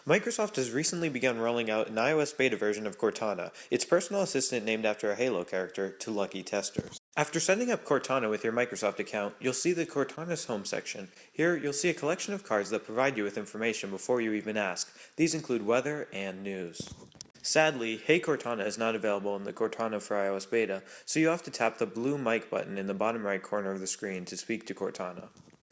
Microsoft has recently begun rolling out an iOS beta version of Cortana, its personal assistant named after a Halo character, to lucky testers. After setting up Cortana with your Microsoft account, you'll see the Cortana's home section. Here, you'll see a collection of cards that provide you with information before you even ask. These include weather and news. Sadly, Hey Cortana is not available in the Cortana for iOS beta, so you have to tap the blue mic button in the bottom right corner of the screen to speak to Cortana.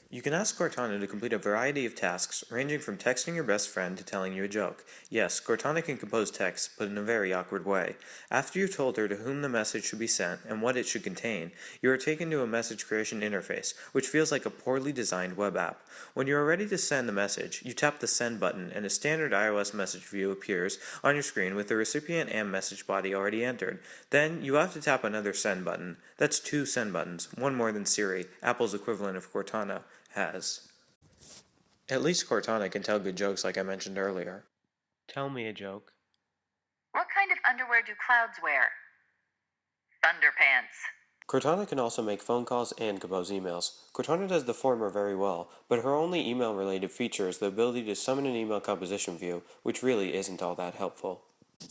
You can ask Cortana to complete a variety of tasks, ranging from texting your best friend to telling you a joke. Yes, Cortana can compose text, but in a very awkward way. After you've told her to whom the message should be sent and what it should contain, you are taken to a message creation interface, which feels like a poorly designed web app. When you are ready to send the message, you tap the send button and a standard iOS message view appears on your screen with the recipient and message body already entered. Then, you have to tap another send button. That's 2 send buttons, one more than Siri, Apple's equivalent of Cortana, has. At least Cortana can tell good jokes like I mentioned earlier. Tell me a joke. What kind of underwear do clouds wear? Thunderpants. Cortana can also make phone calls and compose emails. Cortana does the former very well, but her only email-related feature is the ability to summon an email composition view, which really isn't all that helpful.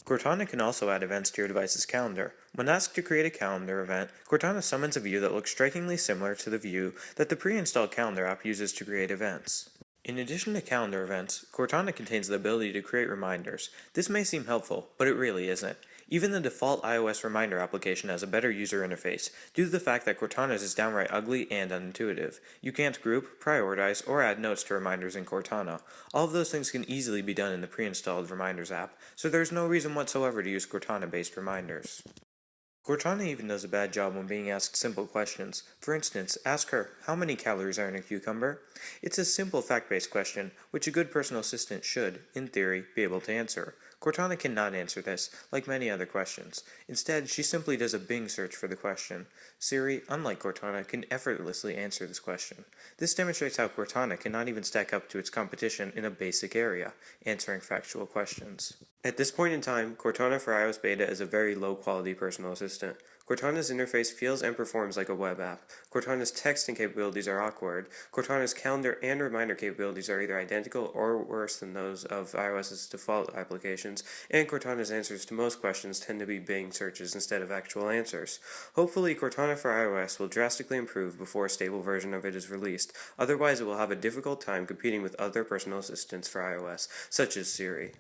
Cortana can also add events to your device's calendar. When asked to create a calendar event, Cortana summons a view that looks strikingly similar to the view that the pre-installed calendar app uses to create events. In addition to calendar events, Cortana contains the ability to create reminders. This may seem helpful, but it really isn't. Even the default iOS reminder application has a better user interface, due to the fact that Cortana's is downright ugly and unintuitive. You can't group, prioritize, or add notes to reminders in Cortana. All of those things can easily be done in the pre-installed Reminders app, so there's no reason whatsoever to use Cortana-based reminders. Cortana even does a bad job when being asked simple questions. For instance, ask her, how many calories are in a cucumber? It's a simple fact-based question, which a good personal assistant should, in theory, be able to answer. Cortana cannot answer this, like many other questions. Instead, she simply does a Bing search for the question. Siri, unlike Cortana, can effortlessly answer this question. This demonstrates how Cortana cannot even stack up to its competition in a basic area, answering factual questions. At this point in time, Cortana for iOS beta is a very low-quality personal assistant. Cortana's interface feels and performs like a web app. Cortana's texting capabilities are awkward. Cortana's calendar and reminder capabilities are either identical or worse than those of iOS's default applications, and Cortana's answers to most questions tend to be Bing searches instead of actual answers. Hopefully, Cortana for iOS will drastically improve before a stable version of it is released, otherwise it will have a difficult time competing with other personal assistants for iOS, such as Siri.